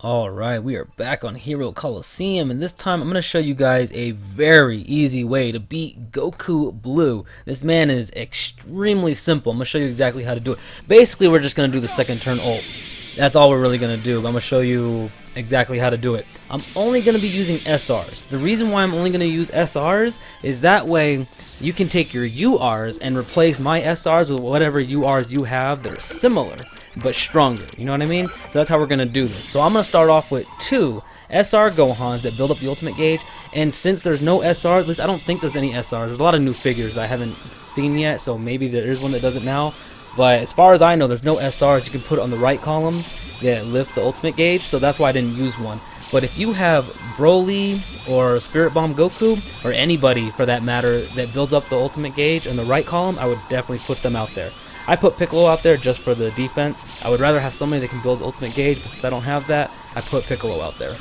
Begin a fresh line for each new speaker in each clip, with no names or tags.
Alright, we are back on Hero Colosseum, and this time I'm going to show you guys a very easy way to beat Goku Blue. This man is extremely simple. I'm going to show you exactly how to do it. Basically, we're just going to do the second turn ult. That's all we're really going to do. I'm going to show you exactly how to do it. I'm only going to be using SRs. The reason why I'm only going to use SRs is that way you can take your URs and replace my SRs with whatever URs you have that are similar but stronger. You know what I mean? So that's how we're going to do this. So I'm going to start off with two SR Gohans that build up the ultimate gauge, and since there's no SRs, at least I don't think there's any SRs. There's a lot of new figures that I haven't seen yet, so maybe there is one that does it now. But as far as I know, there's no SRs you can put on the right column that lift the ultimate gauge, so that's why I didn't use one. But if you have Broly or Spirit Bomb Goku, or anybody for that matter, that builds up the ultimate gauge in the right column, I would definitely put them out there. I put Piccolo out there just for the defense. I would rather have somebody that can build ultimate gauge, but since I don't have that, I put Piccolo out there.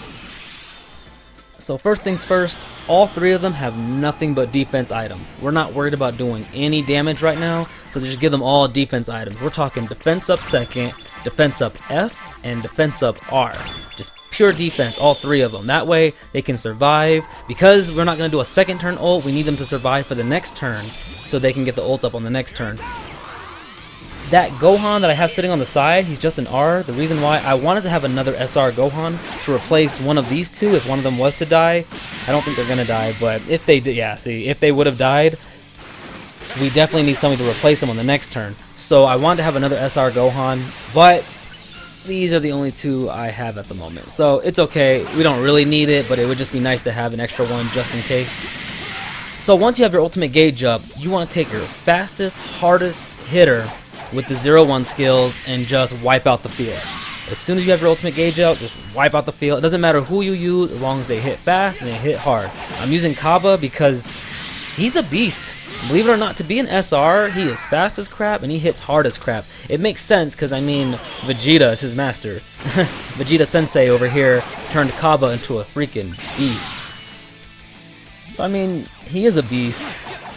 So first things first, all three of them have nothing but defense items. We're not worried about doing any damage right now, so just give them all defense items. We're talking defense up second, defense up F, and defense up R. Just pure defense, all three of them. That way they can survive. Because we're not going to do a second turn ult, we need them to survive for the next turn so they can get the ult up on the next turn. That Gohan that I have sitting on the side, he's just an R. The reason why I wanted to have another SR Gohan to replace one of these two if one of them was to die. I don't think they're going to die, but if they did, yeah, see, if they would have died, we definitely need somebody to replace them on the next turn. So I wanted to have another SR Gohan, but these are the only two I have at the moment. So it's okay, we don't really need it, but it would just be nice to have an extra one just in case. So once you have your ultimate gauge up, you want to take your fastest, hardest hitter with the 0-1 skills and just wipe out the field. As soon as you have your ultimate gauge out, just wipe out the field. It doesn't matter who you use as long as they hit fast and they hit hard. I'm using Kaba because he's a beast. Believe it or not, to be an SR, he is fast as crap and he hits hard as crap. It makes sense because, I mean, Vegeta is his master. Vegeta Sensei over here turned Kaba into a freaking beast. So, I mean, he is a beast.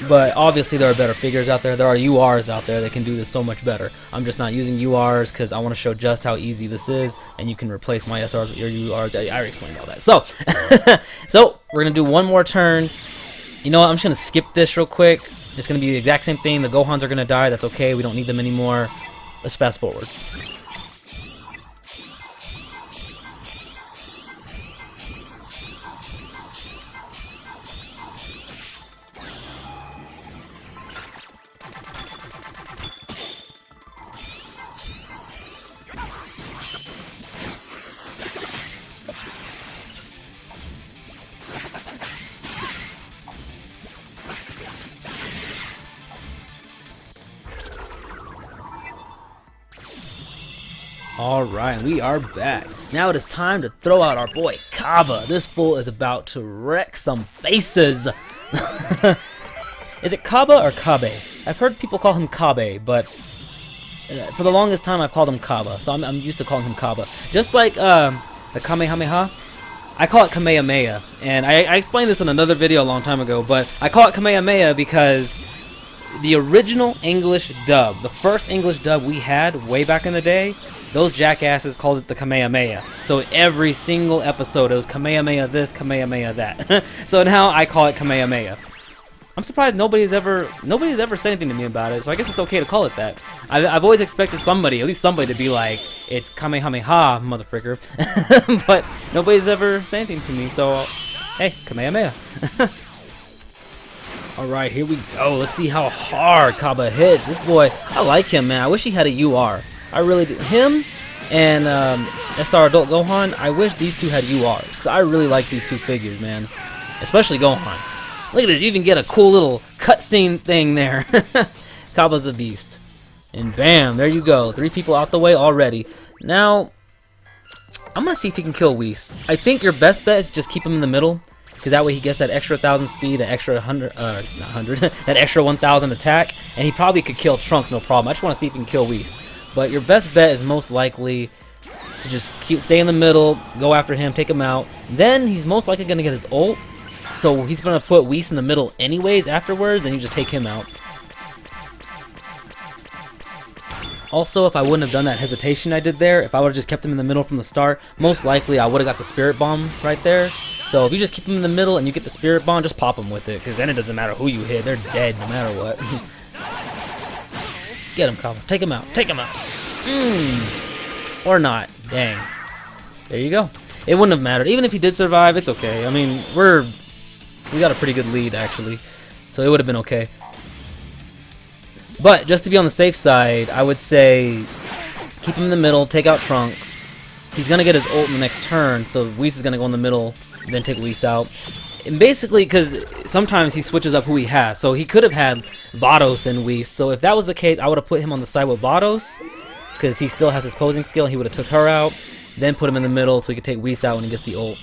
But obviously there are better figures out there. There are URs out there that can do this so much better. I'm just not using URs because I want to show just how easy this is, and you can replace my SRs with your URs. I already explained all that. So, so we're going to do one more turn. You know what? I'm just going to skip this real quick. It's going to be the exact same thing. The Gohans are going to die. That's okay. We don't need them anymore. Let's fast forward. Alright, we are back. Now it is time to throw out our boy Kaba. This fool is about to wreck some faces. Is it Kaba or Kabe? I've heard people call him Kabe, but for the longest time I've called him Kaba, so I'm used to calling him Kaba. Just like the Kamehameha, I call it Kamehameha, and I explained this in another video a long time ago, but I call it Kamehameha because the original English dub, the first English dub we had way back in the day, those jackasses called it the Kamehameha. So every single episode it was Kamehameha this, Kamehameha that. So now I call it Kamehameha. I'm surprised nobody's ever said anything to me about it, so I guess it's okay to call it that. I've always expected somebody, at least somebody, to be like, it's Kamehameha, motherfricker. But nobody's ever said anything to me, so hey, Kamehameha. Alright, here we go. Let's see how hard Kaba hits. This boy, I like him, man. I wish he had a UR. I really do. Him and SR Adult Gohan, I wish these two had URs, because I really like these two figures, man. Especially Gohan. Look at it, you even get a cool little cutscene thing there. Kaba's a beast. And bam, there you go. 3 people out the way already. Now, I'm going to see if he can kill Whis. I think your best bet is just keep him in the middle, because that way he gets that extra 1,000 speed, that extra 100, not 100, that extra 1,000 attack, and he probably could kill Trunks, no problem. I just want to see if he can kill Whis. But your best bet is most likely to just stay in the middle, go after him, take him out. Then he's most likely going to get his ult, so he's going to put Whis in the middle anyways afterwards, then you just take him out. Also, if I wouldn't have done that hesitation I did there, if I would have just kept him in the middle from the start, most likely I would have got the Spirit Bomb right there. So if you just keep him in the middle and you get the Spirit Bomb, just pop him with it, because then it doesn't matter who you hit, they're dead no matter what. Get him, Kaba. Take him out. Take him out. Or not. Dang. There you go. It wouldn't have mattered. Even if he did survive, it's okay. I mean, we got a pretty good lead, actually. So it would have been okay. But, just to be on the safe side, I would say keep him in the middle, take out Trunks. He's going to get his ult in the next turn, so Whis is going to go in the middle, then take Whis out. And basically, because sometimes he switches up who he has. So he could have had Vados and Whis. So if that was the case, I would have put him on the side with Vados, because he still has his posing skill, and he would have took her out. Then put him in the middle so he could take Whis out when he gets the ult.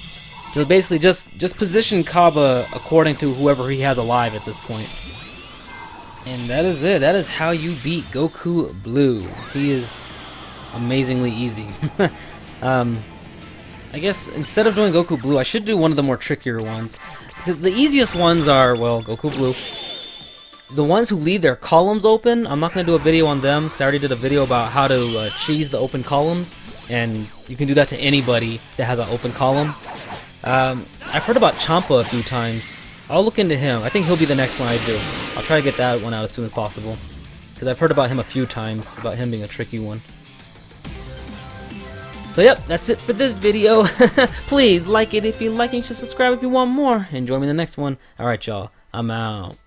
So basically just position Kaba according to whoever he has alive at this point. And that is it. That is how you beat Goku Blue. He is amazingly easy. I guess instead of doing Goku Blue, I should do one of the more trickier ones. Because the easiest ones are, well, Goku Blue. The ones who leave their columns open, I'm not going to do a video on them because I already did a video about how to cheese the open columns. And you can do that to anybody that has an open column. I've heard about Champa a few times. I'll look into him. I think he'll be the next one I do. I'll try to get that one out as soon as possible. Because I've heard about him a few times, about him being a tricky one. So yep, that's it for this video. Please like it if you like it. You should subscribe if you want more. And join me in the next one. Alright y'all, I'm out.